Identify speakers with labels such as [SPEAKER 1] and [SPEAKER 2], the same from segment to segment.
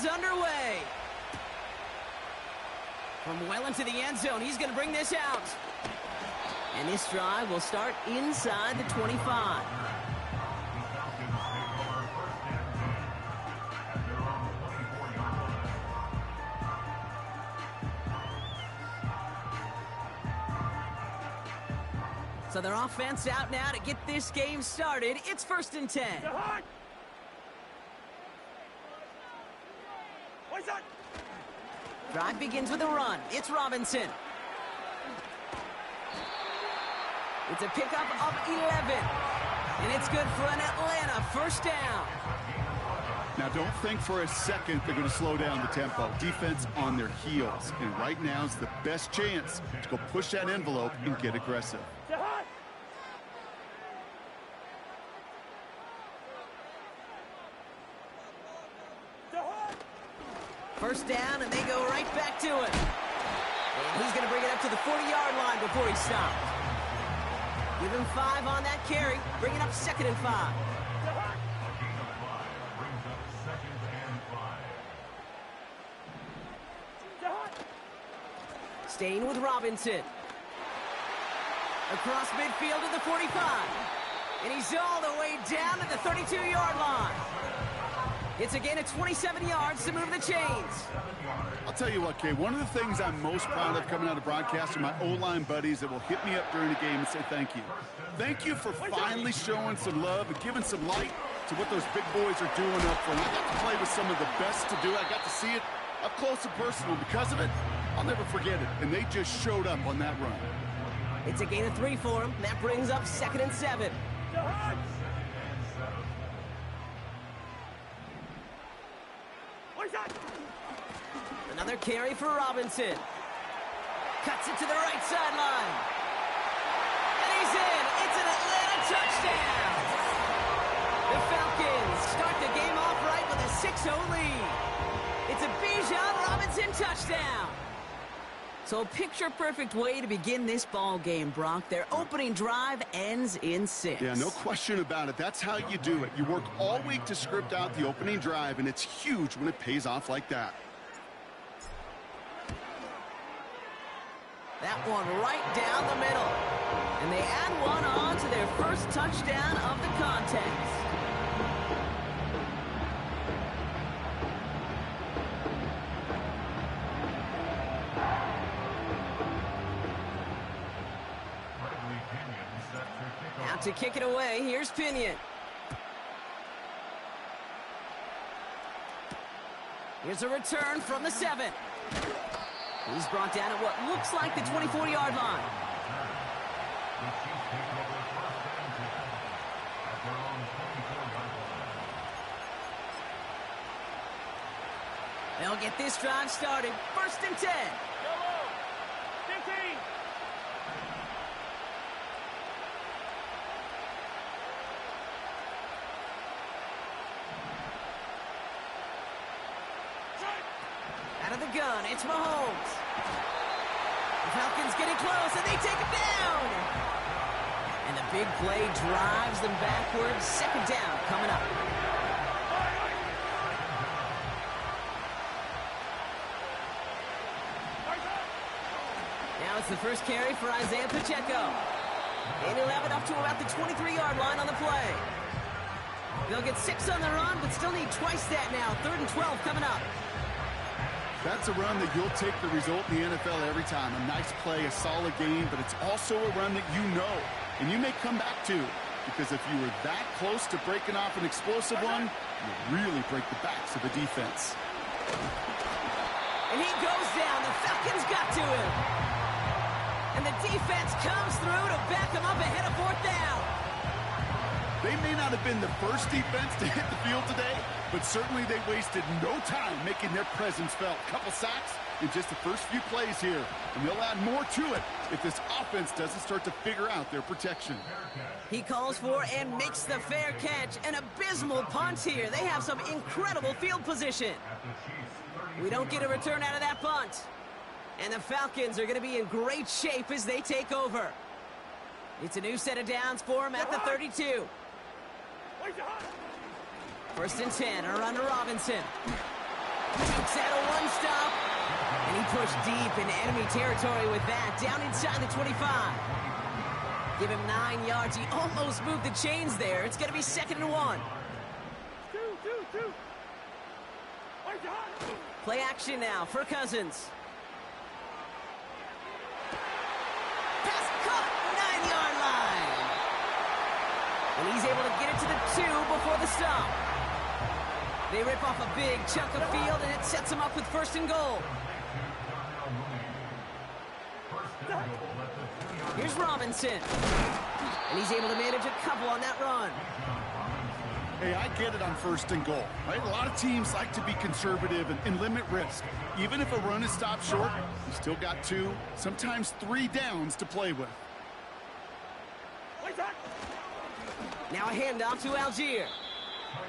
[SPEAKER 1] is underway. From well into the end zone, he's going to bring this out. And this drive will start inside the 25. So their offense out now to get this game started. It's 1st and 10. Drive begins with a run. It's Robinson. It's a pickup of 11. And it's good for an Atlanta first down.
[SPEAKER 2] Now, don't think for a second they're going to slow down the tempo. Defense on their heels. And right now is the best chance to go push that envelope and get aggressive.
[SPEAKER 1] First down, and they go right back to it. And he's going to bring it up to the 40-yard line before he stops. Give him 5 on that carry. Bring it up 2nd and 5. Staying with Robinson. Across midfield to the 45. And he's all the way down to the 32-yard line. It's a gain of 27 yards to move the chains.
[SPEAKER 2] I'll tell you what, Kay, one of the things I'm most proud of coming out of broadcast are my O-line buddies that will hit me up during the game and say thank you. Thank you for finally showing some love and giving some light to what those big boys are doing up front. I got to play with some of the best to do it. I got to see it up close and personal. Because of it, I'll never forget it. And they just showed up on that run.
[SPEAKER 1] It's a gain of 3 for him. That brings up 2nd and 7. Another carry for Robinson. Cuts it to the right sideline. And he's in. It's an Atlanta touchdown. The Falcons start the game off right with a 6-0 lead. It's a Bijan Robinson touchdown. So a picture-perfect way to begin this ball game, Brock. Their opening drive ends in 6.
[SPEAKER 2] Yeah, no question about it. That's how you do it. You work all week to script out the opening drive, and it's huge when it pays off like that.
[SPEAKER 1] That one right down the middle. And they add one on to their first touchdown of the contest. Now to kick it away, here's Pinion. Here's a return from the 7. He's brought down at what looks like the 24-yard line. They'll get this drive started. 1st and 10. Out of the gun, it's Mahomes. The Falcons getting close, and they take it down. And the big play drives them backwards. 2nd down coming up. Now it's the first carry for Isaiah Pacheco. And he'll have it up to about the 23-yard line on the play. They'll get 6 on the run, but still need twice that now. 3rd and 12 coming up.
[SPEAKER 2] That's a run that you'll take the result in the NFL every time. A nice play, a solid game, but it's also a run that you know, and you may come back to. Because if you were that close to breaking off an explosive one, you really break the backs of the defense.
[SPEAKER 1] And he goes down. The Falcons got to him. And the defense comes through to back him up ahead of 4th down.
[SPEAKER 2] They may not have been the first defense to hit the field today, but certainly they wasted no time making their presence felt. Couple sacks in just the first few plays here, and they'll add more to it if this offense doesn't start to figure out their protection.
[SPEAKER 1] He calls for and makes the fair catch. An abysmal punt here. They have some incredible field position. We don't get a return out of that punt. And the Falcons are going to be in great shape as they take over. It's a new set of downs for him at the 32. 1st and 10, a run to Robinson. Settle one stop. And he pushed deep into enemy territory with that, down inside the 25. Give him 9 yards. He almost moved the chains there. It's going to be 2nd and 1. Play action now for Cousins. Pass caught, 9-yard line. And he's able to get it to the 2 before the stop. They rip off a big chunk of field, and it sets them up with 1st and goal. Here's Robinson. And he's able to manage a couple on that run.
[SPEAKER 2] Hey, I get it on 1st and goal, right? A lot of teams like to be conservative and limit risk. Even if a run is stopped short, you still got 2, sometimes 3 downs to play with.
[SPEAKER 1] Now a handoff to Algier.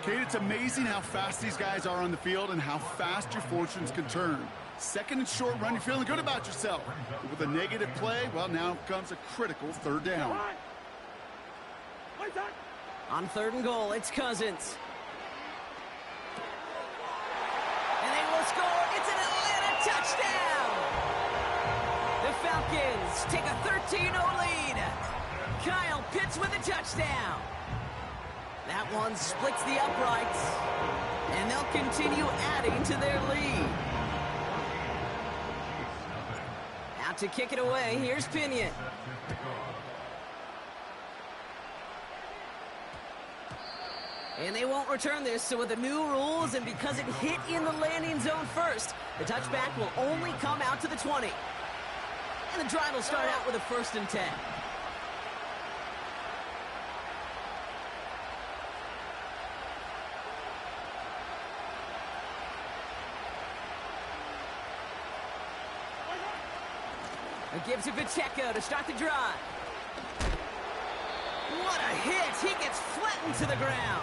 [SPEAKER 2] Kate, it's amazing how fast these guys are on the field and how fast your fortunes can turn. 2nd and short run, you're feeling good about yourself. But with a negative play, well, now comes a critical 3rd down.
[SPEAKER 1] On 3rd and goal, it's Cousins. And they will score. It's an Atlanta touchdown. The Falcons take a 13-0 lead. Kyle Pitts with a touchdown. That one splits the uprights. And they'll continue adding to their lead. Out to kick it away, here's Pinion. And they won't return this, so with the new rules and because it hit in the landing zone first, the touchback will only come out to the 20. And the drive will start out with a 1st and 10. It gives it Pacheco to start the drive. What a hit! He gets flattened to the ground.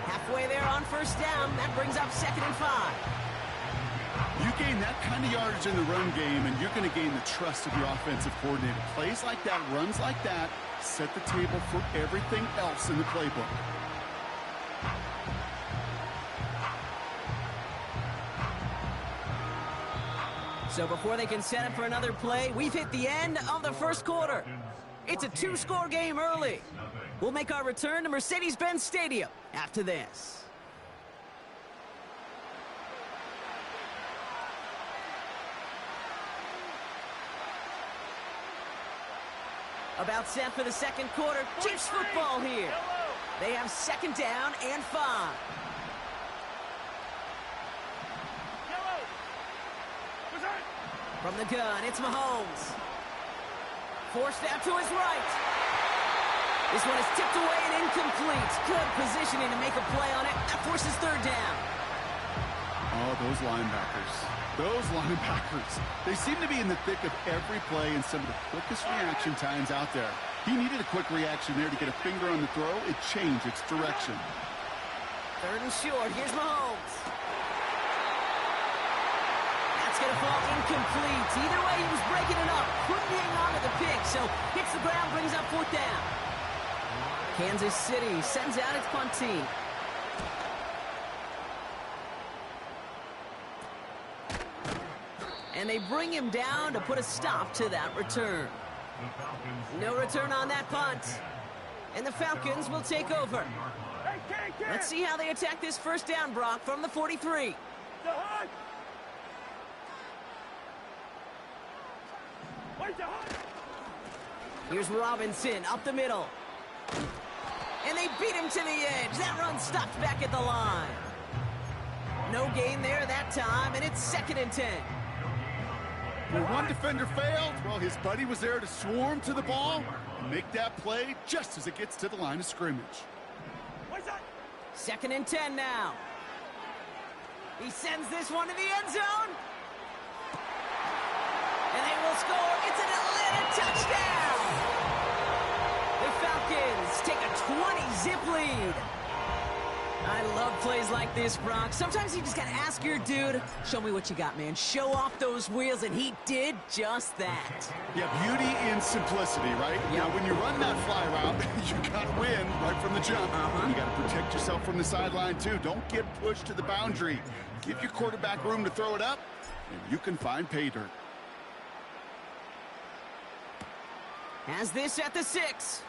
[SPEAKER 1] Halfway there on 1st down. That brings up 2nd and 5.
[SPEAKER 2] You gain that kind of yardage in the run game, and you're going to gain the trust of your offensive coordinator. Plays like that, runs like that, set the table for everything else in the playbook.
[SPEAKER 1] So before they can set up for another play, we've hit the end of the 1st quarter. It's a 2-score game early. We'll make our return to Mercedes-Benz Stadium after this. About set for the 2nd quarter. Chiefs football here. They have 2nd down and 5. From the gun, it's Mahomes. Forced out to his right. This one is tipped away and incomplete. Good positioning to make a play on it. That forces 3rd down.
[SPEAKER 2] Oh, those linebackers. Those linebackers. They seem to be in the thick of every play and some of the quickest reaction times out there. He needed a quick reaction there to get a finger on the throw. It changed its direction.
[SPEAKER 1] 3rd and short. Here's Mahomes. Going to fall incomplete. Either way, he was breaking it up. Couldn't hang on to the pick, so hits the ground, brings up 4th down. Kansas City sends out its punt team. And they bring him down to put a stop to that return. No return on that punt. And the Falcons will take over. Let's see how they attack this 1st down, Brock, from the 43. Here's Robinson up the middle. And they beat him to the edge. That run stopped back at the line. No gain there that time, and it's 2nd and 10.
[SPEAKER 2] Well, one defender failed. Well, his buddy was there to swarm to the ball and make that play just as it gets to the line of scrimmage.
[SPEAKER 1] 2nd and 10 now. He sends this one to the end zone. And they will score. It's an Atlanta touchdown. The Falcons take a 20-zip lead. I love plays like this, Brock. Sometimes you just got to ask your dude, show me what you got, man. Show off those wheels, and he did just that.
[SPEAKER 2] Yeah, beauty in simplicity, right?
[SPEAKER 1] Yep.
[SPEAKER 2] Now, when you run that fly route, you got to win right from the jump. You got to protect yourself from the sideline, too. Don't get pushed to the boundary. Give your quarterback room to throw it up, and you can find pay dirt.
[SPEAKER 1] Has this at the 6.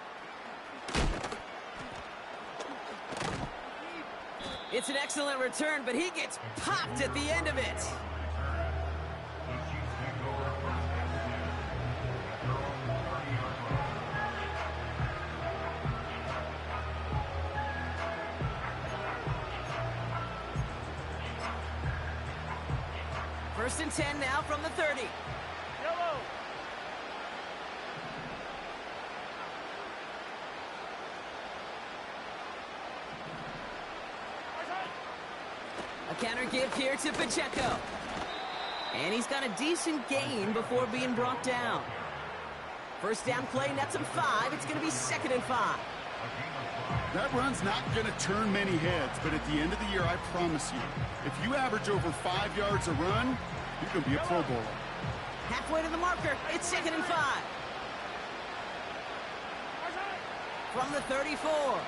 [SPEAKER 1] It's an excellent return, but he gets popped at the end of it. First and 10 now from the 30.
[SPEAKER 3] Yellow.
[SPEAKER 1] A counter give here to Pacheco. And he's got a decent gain before being brought down. First down play, nets him 5. It's going to be 2nd and 5.
[SPEAKER 2] That run's not going to turn many heads, but at the end of the year, I promise you, if you average over 5 yards a run, you're going to be a Pro Bowler.
[SPEAKER 1] Halfway to the marker, it's 2nd and 5. From the 34.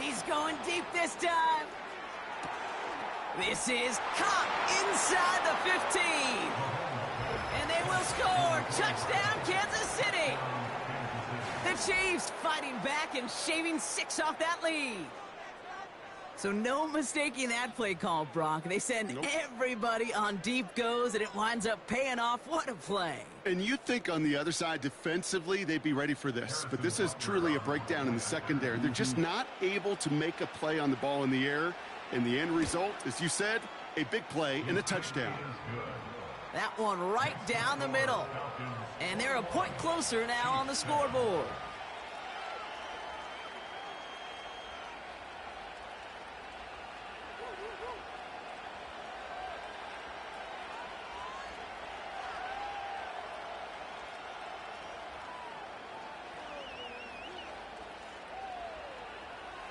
[SPEAKER 1] He's going deep this time. This is caught inside the 15. And they will score. Touchdown, Kansas City. The Chiefs fighting back and shaving 6 off that lead. So no mistaking that play call, Brock. They send everybody on deep goes, and it winds up paying off. What a play.
[SPEAKER 2] And you'd think on the other side, defensively, they'd be ready for this. But this is truly a breakdown in the secondary. They're just not able to make a play on the ball in the air. And the end result, as you said, a big play and a touchdown.
[SPEAKER 1] That one right down the middle. And they're a point closer now on the scoreboard.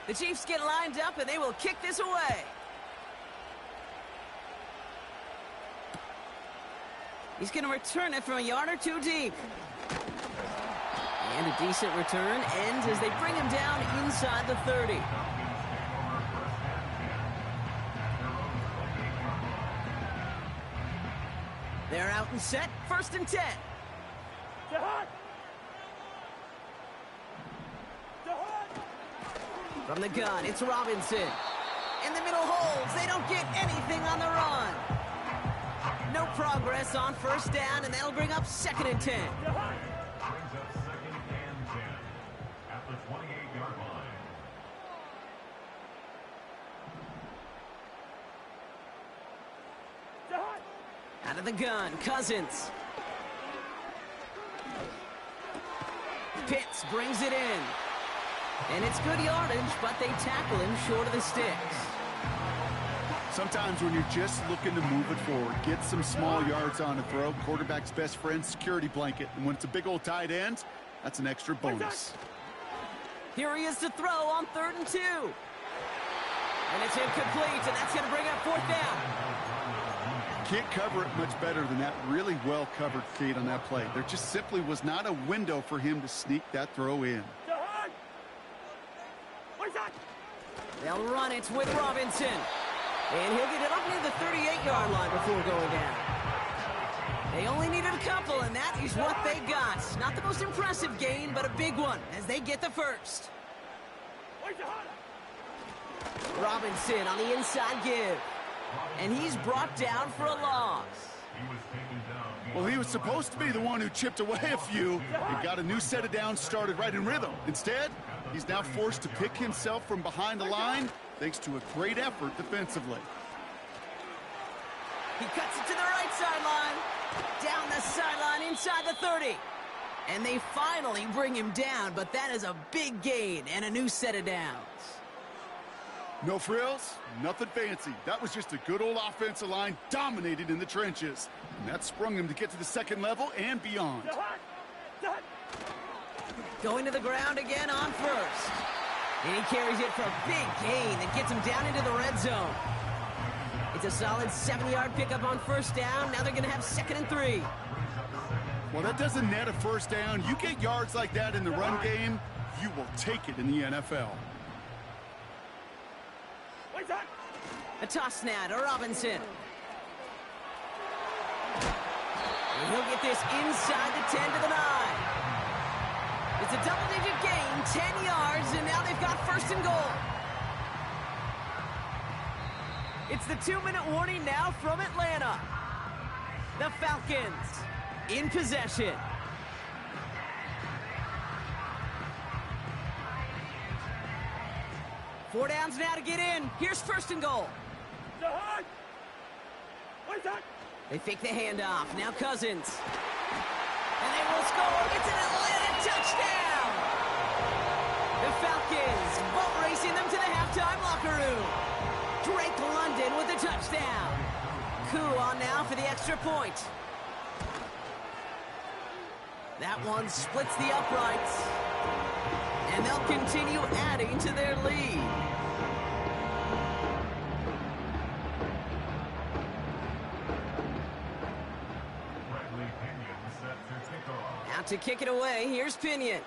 [SPEAKER 1] The Chiefs get lined up, and they will kick this away. He's going to return it from a yard or 2 deep. And a decent return ends as they bring him down inside the 30. They're out and set, 1st and 10. From the gun, it's Robinson. In the middle holds. They don't get anything on the run. No progress on 1st down, and that'll bring up 2nd and 10.
[SPEAKER 3] Brings up 2nd and 10 at the 28-yard line.
[SPEAKER 1] Out of the gun, Cousins. Pitts brings it in. And it's good yardage, but they tackle him short of the sticks.
[SPEAKER 2] Sometimes when you're just looking to move it forward, get some small yards on a throw, quarterback's best friend, security blanket. And when it's a big old tight end, that's an extra bonus.
[SPEAKER 1] Here he is to throw on 3rd and 2. And it's incomplete, and that's going to bring up 4th down.
[SPEAKER 2] Can't cover it much better than that. Really well covered, Kate, on that play. There just simply was not a window for him to sneak that throw in.
[SPEAKER 1] They'll run it with Robinson. And he'll get it up near the 38-yard line before going down. They only needed a couple, and that is what they got. Not the most impressive gain, but a big one as they get the first. Robinson on the inside give. And he's brought down for a loss.
[SPEAKER 2] Well, he was supposed to be the one who chipped away a few and got a new set of downs started right in rhythm. Instead, he's now forced to pick himself from behind the line thanks to a great effort defensively.
[SPEAKER 1] He cuts it to the right sideline. Down the sideline inside the 30. And they finally bring him down, but that is a big gain and a new set of downs.
[SPEAKER 2] No frills, nothing fancy. That was just a good old offensive line dominated in the trenches. And that sprung him to get to the 2nd level and beyond.
[SPEAKER 1] Going to the ground again on 1st. And he carries it for a big gain that gets him down into the red zone. It's a solid 7-yard pickup on first down. Now they're going to have 2nd and 3.
[SPEAKER 2] Well, that doesn't net a first down. You get yards like that in the run game, you will take it in the NFL.
[SPEAKER 1] A toss now to Robinson. And he'll get this inside the 10 to the 9. It's a double-digit gain, 10 yards, and now they've got 1st and goal. It's the 2-minute warning now from Atlanta. The Falcons in possession. Four downs now to get in. Here's 1st and goal. They fake the handoff. Now Cousins. And they will score. It's an Atlanta touchdown. The Falcons boat racing them to the halftime locker room. Drake London with the touchdown. Koo on now for the extra point. That one splits the uprights. And they'll continue adding to their lead. Out to kick it away, here's Pinion.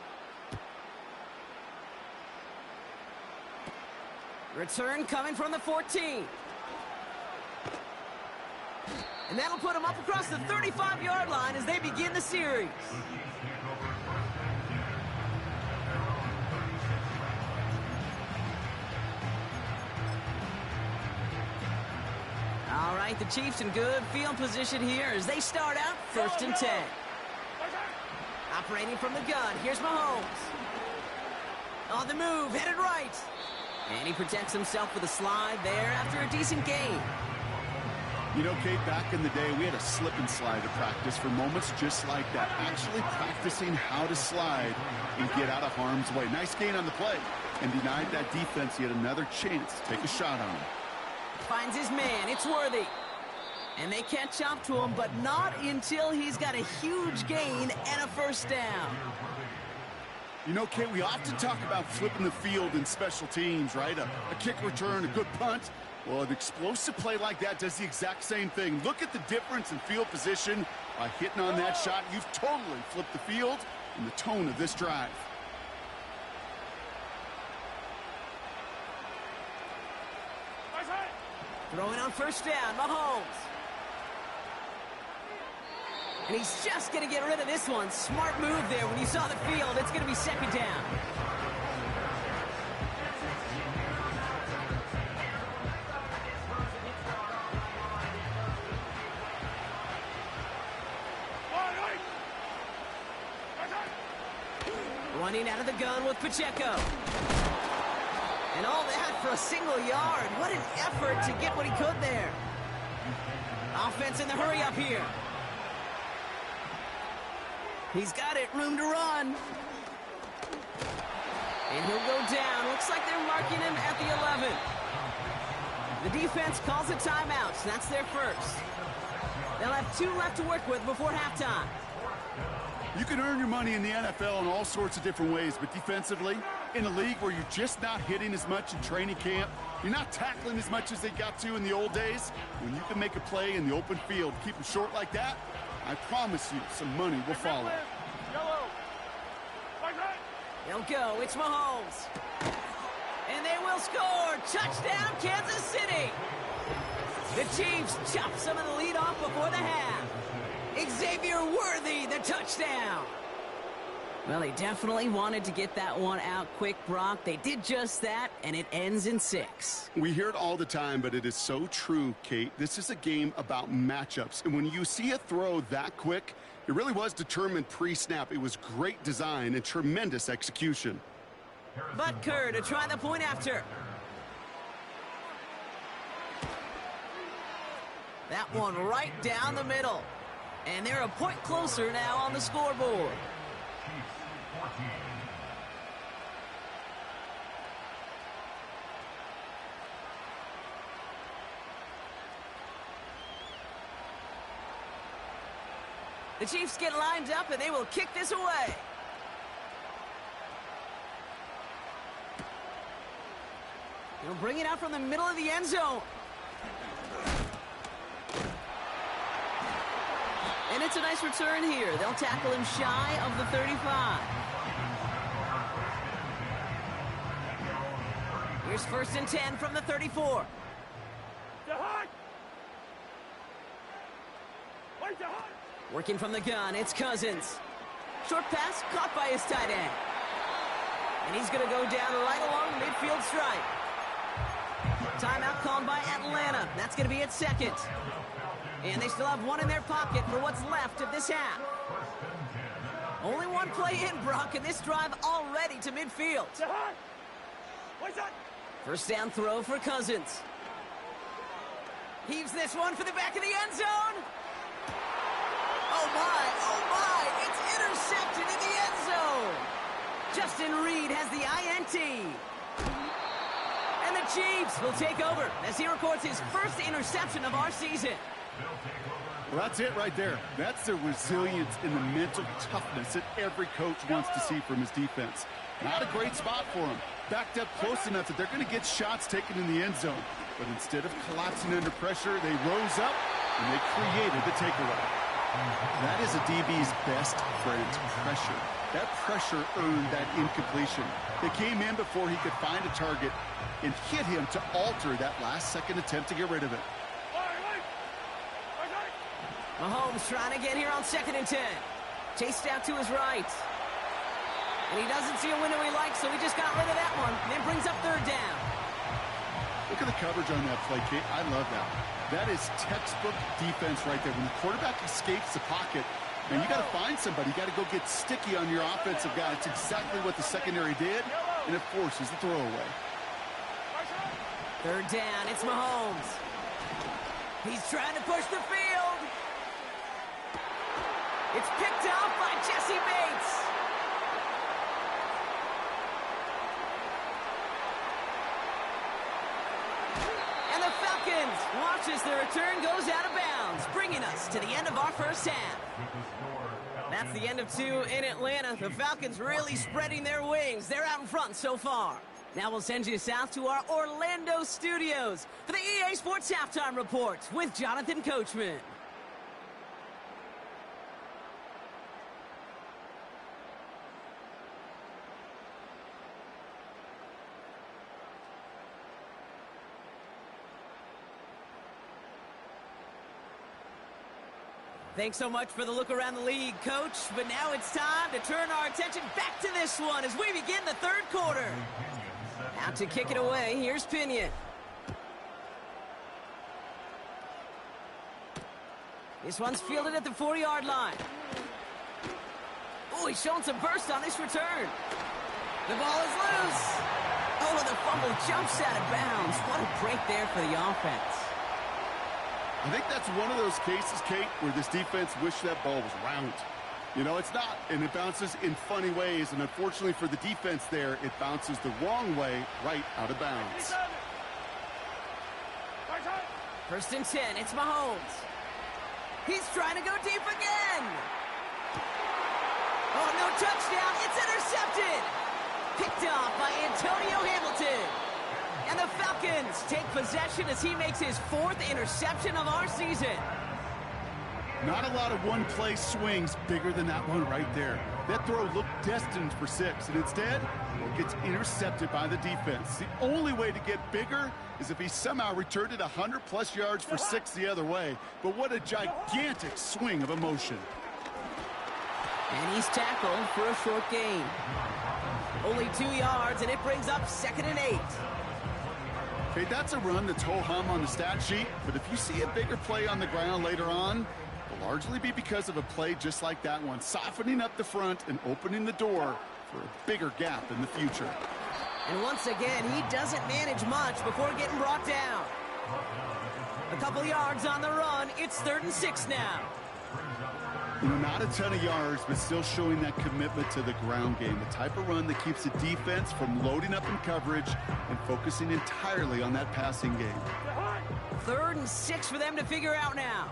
[SPEAKER 1] Return coming from the 14. And that'll put them up across the 35-yard line as they begin the series. All right, the Chiefs in good field position here as they start out 1st and 10. Operating from the gun, here's Mahomes. On the move, headed right. And he protects himself with a slide there after a decent gain.
[SPEAKER 2] You know, Kate, back in the day, we had a slip and slide to practice for moments just like that. Actually practicing how to slide and get out of harm's way. Nice gain on the play. And denied that defense yet another chance to take a shot on him.
[SPEAKER 1] Finds his man, it's Worthy. And they catch up to him, but not until he's got a huge gain and a 1st down.
[SPEAKER 2] You know, Kate, we often talk about flipping the field in special teams, right? A kick return, a good punt. Well, an explosive play like that does the exact same thing. Look at the difference in field position. By hitting on that shot, you've totally flipped the field and the tone of this drive.
[SPEAKER 1] Throwing on 1st down, Mahomes. And he's just going to get rid of this one. Smart move there. When you saw the field, it's going to be 2nd down. Running out of the gun with Pacheco. And all that for a single yard. What an effort to get what he could there. Offense in the hurry up here. He's got it, room to run. And he'll go down. Looks like they're marking him at the 11. The defense calls a timeout. That's their 1st. They'll have 2 left to work with before halftime.
[SPEAKER 2] You can earn your money in the NFL in all sorts of different ways, but defensively, in a league where you're just not hitting as much in training camp, you're not tackling as much as they got to in the old days, when you can make a play in the open field, keep them short like that, I promise you some money will follow.
[SPEAKER 1] They'll go. It's Mahomes. And they will score. Touchdown, Kansas City. The Chiefs chop some of the lead off before the half. Xavier Worthy, the touchdown. Well, they definitely wanted to get that one out quick, Brock. They did just that, and it ends in 6.
[SPEAKER 2] We hear it all the time, but it is so true, Kate. This is a game about matchups. And when you see a throw that quick, it really was determined pre-snap. It was great design and tremendous execution.
[SPEAKER 1] Butker to try the point after. That one right down the middle. And they're a point closer now on the scoreboard. The Chiefs get lined up and they will kick this away. He'll bring it out from the middle of the end zone. And it's a nice return here. They'll tackle him shy of the 35. Here's 1st and 10 from the 34. Working from the gun, it's Cousins. Short pass caught by his tight end. And he's going to go down right along the midfield stripe. Timeout called by Atlanta. That's going to be at 2nd. And they still have one in their pocket for what's left of this half. Only one play in, Brock, and this drive already to midfield. 1st down throw for Cousins. Heaves this one for the back of the end zone. Oh my, it's intercepted in the end zone. Justin Reed has the INT. And the Chiefs will take over as he records his 1st interception of our season.
[SPEAKER 2] Well, that's it right there. That's the resilience and the mental toughness that every coach wants to see from his defense. Not a great spot for him. Backed up close enough that they're going to get shots taken in the end zone. But instead of collapsing under pressure, they rose up and they created the takeaway. That is a DB's best friend, pressure. That pressure earned that incompletion. They came in before he could find a target and hit him to alter that last-second attempt to get rid of it.
[SPEAKER 1] Mahomes trying to get here on 2nd and 10. Chased out to his right. And he doesn't see a window he likes, so he just got rid of that one. And then brings up 3rd down.
[SPEAKER 2] Look at the coverage on that play, Kate. I love that. That is textbook defense right there. When the quarterback escapes the pocket, man, you got to find somebody. You got to go get sticky on your offensive guy. It's exactly what the secondary did, and it forces the throwaway.
[SPEAKER 1] 3rd down, it's Mahomes. He's trying to push the field. It's picked off by Jesse Bates. And the Falcons watch as the return goes out of bounds, bringing us to the end of our 1st half. That's the end of 2 in Atlanta. The Falcons really spreading their wings. They're out in front so far. Now we'll send you south to our Orlando studios for the EA Sports Halftime Report with Jonathan Coachman. Thanks so much for the look around the league, Coach. But now it's time to turn our attention back to this one as we begin the 3rd quarter. Out to kick it away, here's Pinion. This one's fielded at the 40-yard line. Oh, he's showing some burst on this return. The ball is loose. Oh, and the fumble jumps out of bounds. What a break there for the offense.
[SPEAKER 2] I think that's one of those cases, Kate, where this defense wished that ball was round. You know, it's not, and it bounces in funny ways, and unfortunately for the defense there, it bounces the wrong way right out of bounds.
[SPEAKER 1] 1st and 10, it's Mahomes. He's trying to go deep again. Oh, no touchdown, it's intercepted. Picked off by Antonio Hamilton. And the Falcons take possession as he makes his 4th interception of our season.
[SPEAKER 2] Not a lot of one-play swings bigger than that one right there. That throw looked destined for 6, and instead, it gets intercepted by the defense. The only way to get bigger is if he somehow returned it 100-plus yards for 6 the other way. But what a gigantic swing of emotion.
[SPEAKER 1] And he's tackled for a short gain. Only 2 yards, and it brings up 2nd and 8.
[SPEAKER 2] Okay, that's a run that's ho-hum on the stat sheet, but if you see a bigger play on the ground later on, it'll largely be because of a play just like that one, softening up the front and opening the door for a bigger gap in the future.
[SPEAKER 1] And once again, he doesn't manage much before getting brought down. A couple yards on the run. It's 3rd and 6 now.
[SPEAKER 2] You know, not a ton of yards, but still showing that commitment to the ground game. The type of run that keeps the defense from loading up in coverage and focusing entirely on that passing game.
[SPEAKER 1] 3rd and 6 for them to figure out now.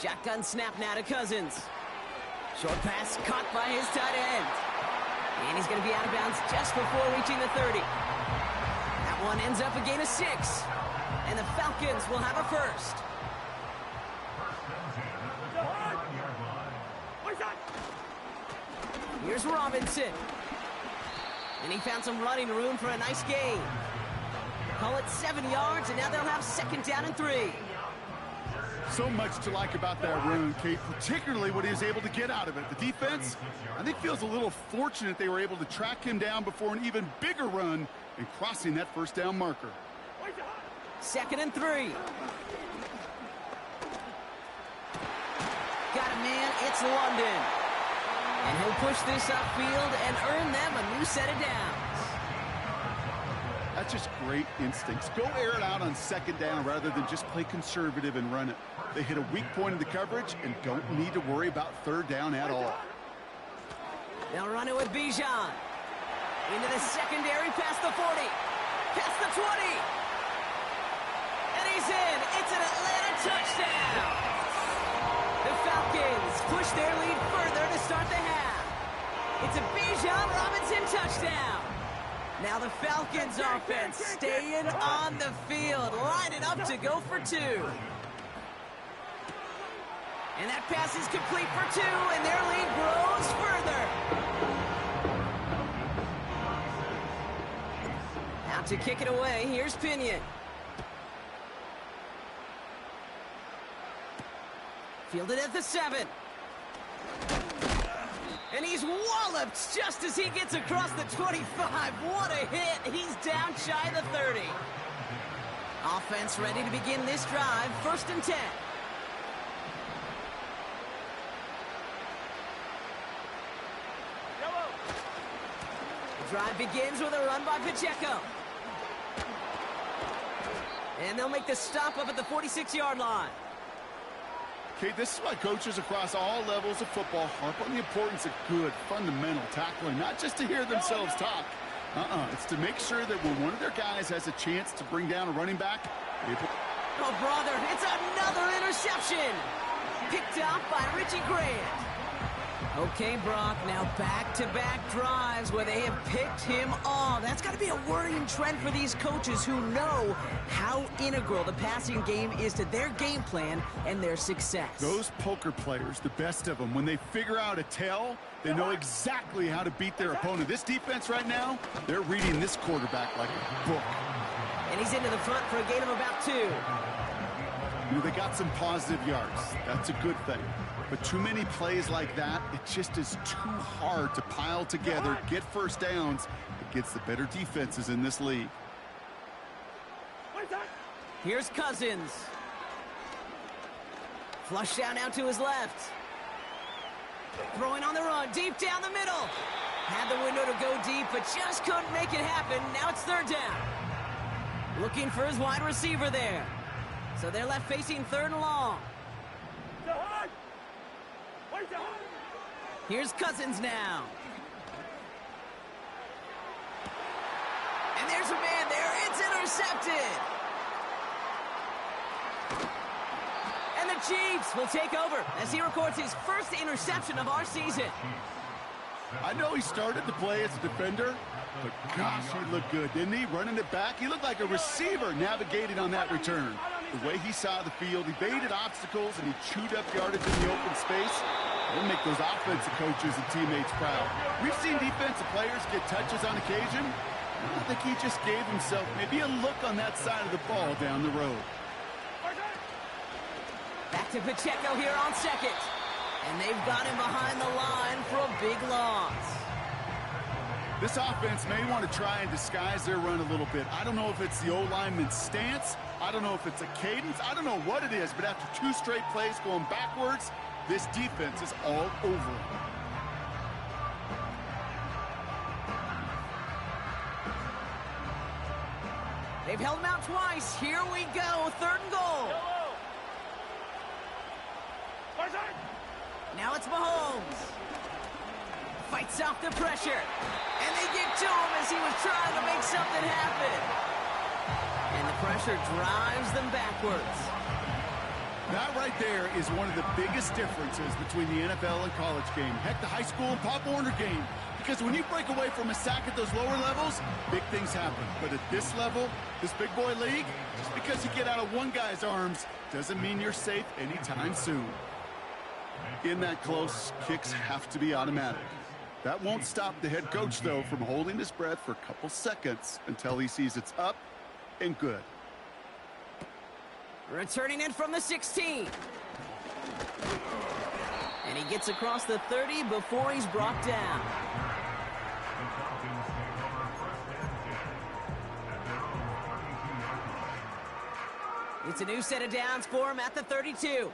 [SPEAKER 1] Shotgun snap now to Cousins. Short pass caught by his tight end. And he's going to be out of bounds just before reaching the 30. That one ends up a gain of 6. And the Falcons will have a first. Here's Robinson. And he found some running room for a nice gain. Call it 7 yards, and now they'll have second down and 3.
[SPEAKER 2] So much to like about that run, Kate, particularly what he was able to get out of it. The defense, I think, feels a little fortunate they were able to track him down before an even bigger run and crossing that first down marker.
[SPEAKER 1] Second and 3. Got a man, it's London. And he'll push this upfield and earn them a new set of downs.
[SPEAKER 2] That's just great instincts. Go air it out on second down rather than just play conservative and run it. They hit a weak point in the coverage and don't need to worry about third down at all.
[SPEAKER 1] They'll run it with Bijan. Into the secondary, past the 40. Past the 20. And he's in. It's an Atlanta touchdown. The Falcons push their lead further to start the half. It's a Bijan Robinson touchdown. Now the Falcons offense staying on the field, lining up to go for 2. And that pass is complete for 2, and their lead grows further. Now to kick it away, here's Pinion. Fielded at the 7. And he's walloped just as he gets across the 25. What a hit. He's down shy of the 30. Offense ready to begin this drive. First and 10. The drive begins with a run by Pacheco. And they'll make the stop up at the 46-yard line.
[SPEAKER 2] Okay, this is why coaches across all levels of football harp on the importance of good, fundamental tackling, not just to hear themselves talk. It's to make sure that when one of their guys has a chance to bring down a running back,
[SPEAKER 1] oh, brother, it's another interception. Picked up by Richie Grant. Okay, Brock, now back-to-back drives where they have picked him off. That's got to be a worrying trend for these coaches who know how integral the passing game is to their game plan and their success.
[SPEAKER 2] Those poker players, the best of them, when they figure out a tell, they know exactly how to beat their opponent. This defense right now, they're reading this quarterback like a book.
[SPEAKER 1] And he's into the front for a gain of about 2.
[SPEAKER 2] You know, they got some positive yards. That's a good thing. But too many plays like that, it just is too hard to pile together, get first downs against the better defenses in this league.
[SPEAKER 1] Here's Cousins. Flushed out now to his left. Throwing on the run, deep down the middle. Had the window to go deep, but just couldn't make it happen. Now it's third down. Looking for his wide receiver there. So they're left facing third and long. Here's Cousins now. And there's a man there. It's intercepted. And the Chiefs will take over as he records his first interception of our season.
[SPEAKER 2] I know he started to play as a defender, but gosh, he looked good, didn't he? Running it back, he looked like a receiver navigating on that return. The way he saw the field, evaded obstacles, and he chewed up yardage in the open space. It'll make those offensive coaches and teammates proud. We've seen defensive players get touches on occasion. I think he just gave himself maybe a look on that side of the ball down the road.
[SPEAKER 1] Back to Pacheco here on second. And they've got him behind the line for a big loss.
[SPEAKER 2] This offense may want to try and disguise their run a little bit. I don't know if it's the O-lineman's stance. I don't know if it's a cadence. I don't know what it is, but after 2 straight plays going backwards, this defense is all over it.
[SPEAKER 1] They've held him out twice. Here we go. Third and goal. Now it's Mahomes. Fights off the pressure. And they get to him as he was trying to make something happen. And the pressure drives them backwards.
[SPEAKER 2] That right there is one of the biggest differences between the NFL and college game. Heck, the high school and Pop Warner game. You Because when you break away from a sack at those lower levels, big things happen. But at this level, this big boy league, just because you get out of one guy's arms doesn't mean you're safe anytime soon. In that close, kicks have to be automatic. That won't stop the head coach, though, from holding his breath for a couple seconds until he sees it's up and good.
[SPEAKER 1] Returning in from the 16. And he gets across the 30 before he's brought down. It's a new set of downs for him at the 32.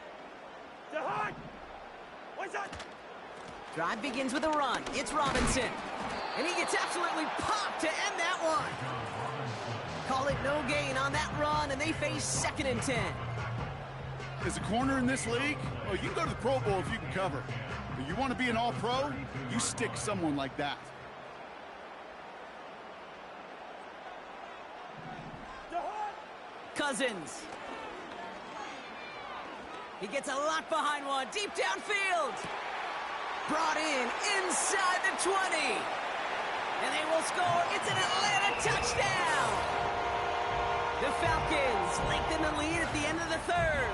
[SPEAKER 1] Drive begins with a run. It's Robinson. And he gets absolutely popped to end that one. Call it no gain on that run, and they face 2nd and 10.
[SPEAKER 2] As a corner in this league, oh, you can go to the Pro Bowl if you can cover. But you want to be an all-pro, you stick someone like that.
[SPEAKER 1] Cousins. He gets a lot behind one, deep downfield. Brought in inside the 20. And they will score. It's an Atlanta touchdown. The Falcons lengthen the lead at the end of the 3rd.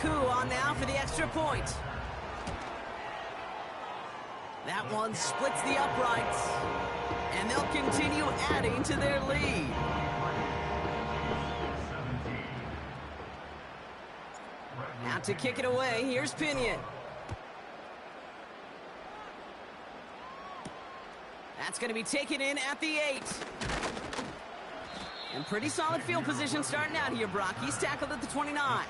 [SPEAKER 1] Koo on now for the extra point. That one splits the uprights. And they'll continue adding to their lead. Now to kick it away, here's Pinion. That's going to be taken in at the 8. And pretty solid field position starting out here, Brock. He's tackled at the 29.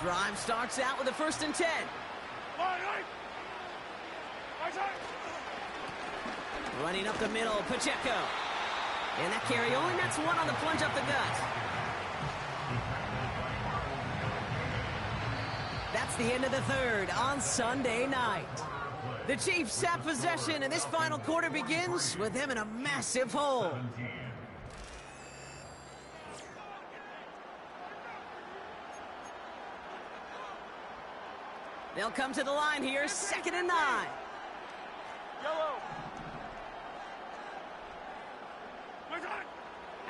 [SPEAKER 1] Drive starts out with a 1st and 10. Running up the middle, Pacheco. And that carry only nets one on the plunge up the gut. That's the end of the 3rd on Sunday night. The Chiefs have possession, and this final quarter begins with them in a massive hole. They'll come to the line here, 2nd and 9.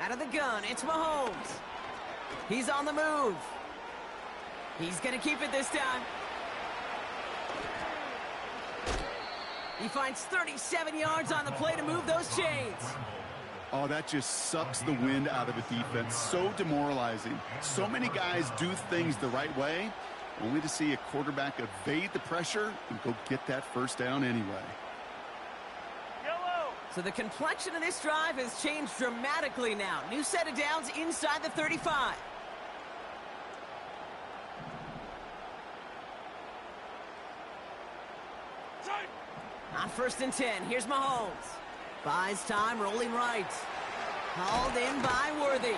[SPEAKER 1] Out of the gun, it's Mahomes. He's on the move. He's going to keep it this time. He finds 37 yards on the play to move those chains.
[SPEAKER 2] Oh, that just sucks the wind out of a defense. So demoralizing. So many guys do things the right way, only to see a quarterback evade the pressure and go get that 1st down anyway.
[SPEAKER 1] So the complexion of this drive has changed dramatically now. New set of downs inside the 35. On 1st and 10, here's Mahomes. Buys time, rolling right. Hauled in by Worthy.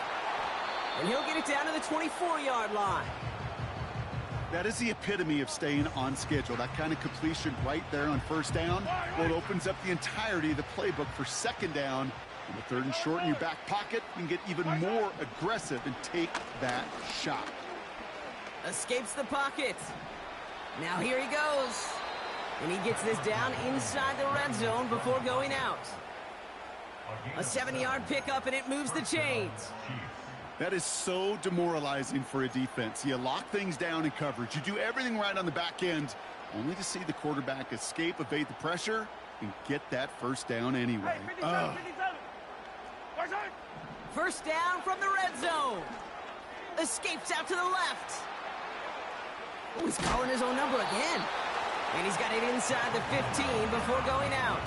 [SPEAKER 1] And he'll get it down to the 24-yard line.
[SPEAKER 2] That is the epitome of staying on schedule. That kind of completion right there on 1st down. Well, it opens up the entirety of the playbook for 2nd down. In the 3rd and short in your back pocket, you can get even more aggressive and take that shot.
[SPEAKER 1] Escapes the pocket. Now here he goes. And he gets this down inside the red zone before going out. A 70-yard pickup, and it moves the chains.
[SPEAKER 2] That is so demoralizing for a defense. You lock things down in coverage. You do everything right on the back end, only to see the quarterback escape, evade the pressure, and get that 1st down anyway.
[SPEAKER 1] 1st down from the red zone. Escapes out to the left. Oh, he's calling his own number again. And he's got it inside the 15 before going out.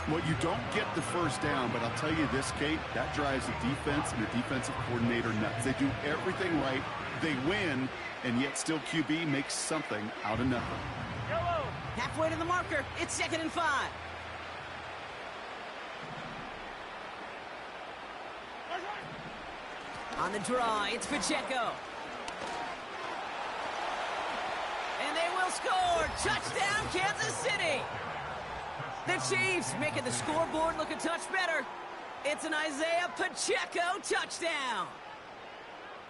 [SPEAKER 2] Well, you don't get the 1st down, but I'll tell you this, Kate, that drives the defense and the defensive coordinator nuts. They do everything right. They win, and yet still QB makes something out of nothing.
[SPEAKER 1] Halfway to the marker. It's 2nd and 5. On the draw, it's Pacheco. And they will score. Touchdown, Kansas City. The Chiefs making the scoreboard look a touch better. It's an Isaiah Pacheco touchdown.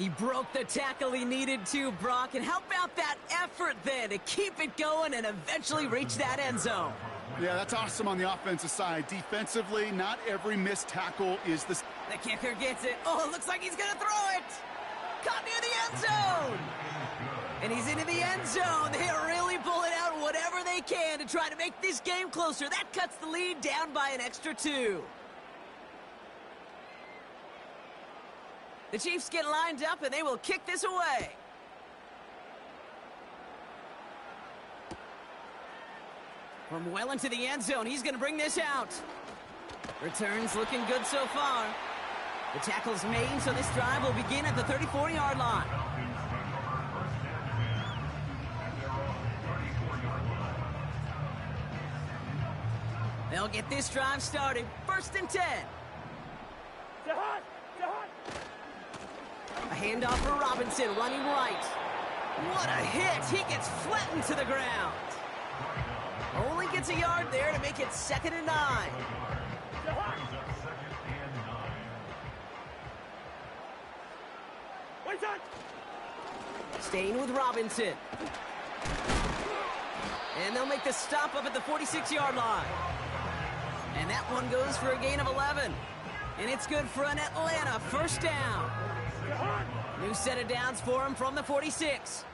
[SPEAKER 1] He broke the tackle he needed to, Brock. And how about that effort then to keep it going and eventually reach that end zone?
[SPEAKER 2] Yeah, that's awesome on the offensive side. Defensively, not every missed tackle is the...
[SPEAKER 1] The kicker gets it. Oh, it looks like he's going to throw it. Caught near the end zone. And he's into the end zone. They're really pulling out whatever they can to try to make this game closer. That cuts the lead down by an extra 2. The Chiefs get lined up, and they will kick this away. From well into the end zone, he's going to bring this out. Returns looking good so far. The tackle's made, so this drive will begin at the 34-yard line. They'll get this drive started. 1st and 10. A handoff for Robinson, running right. What a hit! He gets flattened to the ground. Only gets a yard there to make it 2nd and 9. Staying with Robinson. And they'll make the stop up at the 46-yard line. And that one goes for a gain of 11. And it's good for an Atlanta 1st down. New set of downs for him from the 46.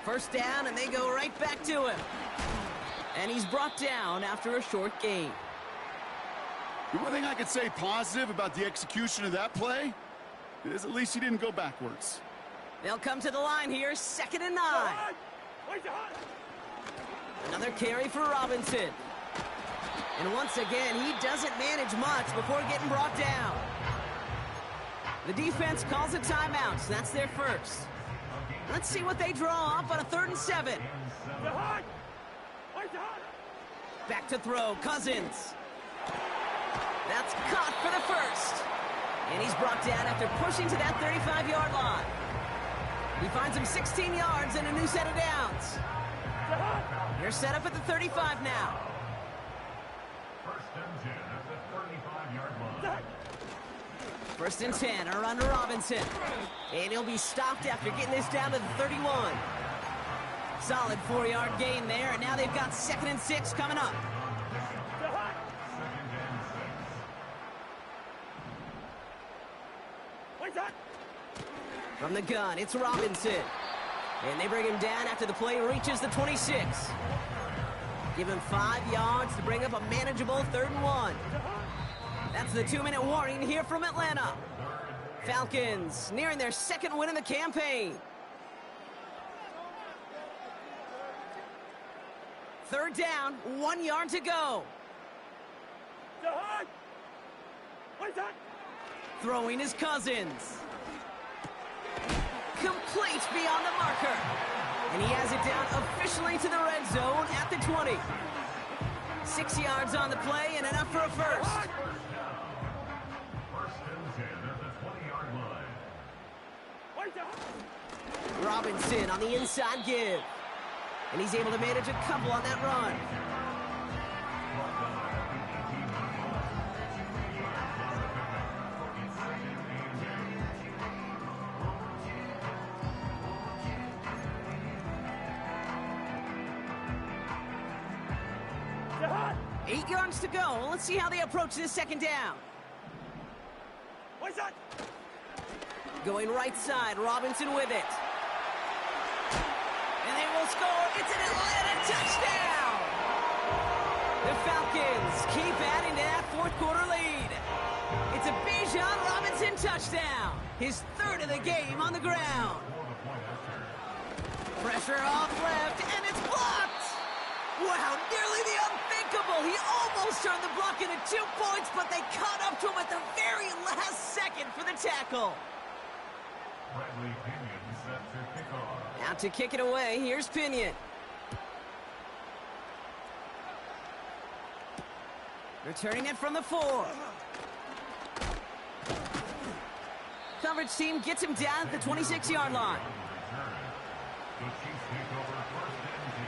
[SPEAKER 1] 1st down, and they go right back to him. And he's brought down after a short gain.
[SPEAKER 2] The one thing I could say positive about the execution of that play is at least he didn't go backwards.
[SPEAKER 1] They'll come to the line here, 2nd and 9. Another carry for Robinson. And once again, he doesn't manage much before getting brought down. The defense calls a timeout, so that's their first. Let's see what they draw up on a 3rd and 7. Back to throw, Cousins. That's caught for the first. And he's brought down after pushing to that 35-yard line. He finds him 16 yards and a new set of downs. They're set up at the 35 now.
[SPEAKER 3] 1st and 10 at the 35-yard line.
[SPEAKER 1] 1st and 10 are under Robinson. And he'll be stopped after getting this down to the 31. Solid 4-yard gain there, and now they've got 2nd and 6 coming up. From the gun, it's Robinson. And they bring him down after the play reaches the 26. Give him 5 yards to bring up a manageable 3rd and 1. That's the 2-minute warning here from Atlanta. Falcons nearing their 2nd win in the campaign. 3rd down, 1 yard to go. Throwing his Cousins. Complete beyond the marker. And he has it down officially to the red zone at the 20. 6 yards on the play and enough for a first.
[SPEAKER 3] 1st and 10 at the 20-yard line.
[SPEAKER 1] Robinson on the inside give. And he's able to manage a couple on that run.
[SPEAKER 3] Hot.
[SPEAKER 1] 8 yards to go. Let's see how they approach this 2nd down. Going right side, Robinson with it. And they will score. It's an Atlanta touchdown! The Falcons keep adding to that 4th quarter lead. It's a Bijan Robinson touchdown. His 3rd of the game on the ground. Pressure off left, and it's blocked! Wow, nearly the unthinkable. He almost turned the block into 2 points, but they caught up to him at the very last second for the tackle.
[SPEAKER 3] Bradley Pinion set to kick off.
[SPEAKER 1] Out to kick it away, here's Pinion. Returning it from the 4. Coverage team gets him down at the 26-yard line.
[SPEAKER 3] The Chiefs take over 1st and 10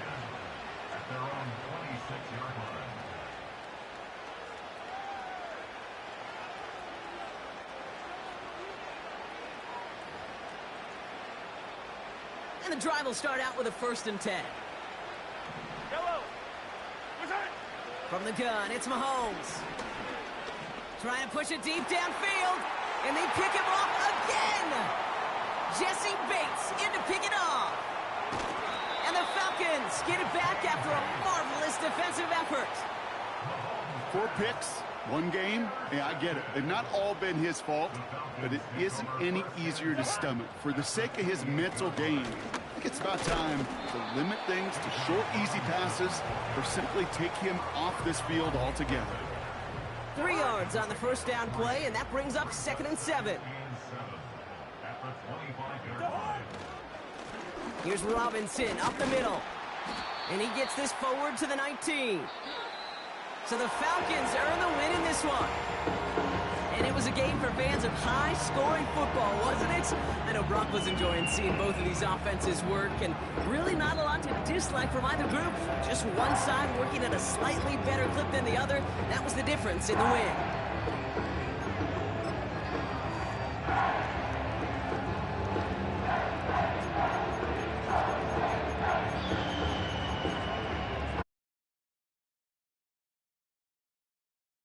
[SPEAKER 3] at their own 26-yard line.
[SPEAKER 1] And the drive will start out with a 1st and 10. From the gun, it's Mahomes. Trying to push it deep downfield, and they pick him off again. Jesse Bates in to pick it off. And the Falcons get it back after a marvelous defensive effort.
[SPEAKER 2] 4 picks, 1 game. Yeah, I get it. They've not all been his fault, but it isn't any easier to stomach. For the sake of his mental game, I think it's about time to limit things to short, easy passes or simply take him off this field altogether.
[SPEAKER 1] 3 yards on the 1st down play, and that brings up 2nd and 7. Here's Robinson up the middle, and he gets this forward to the 19. So the Falcons earn the win in this one. And it was a game for fans of high-scoring football, wasn't it? I know Brock was enjoying seeing both of these offenses work, and really not a lot to dislike from either group. Just one side working at a slightly better clip than the other. That was the difference in the win.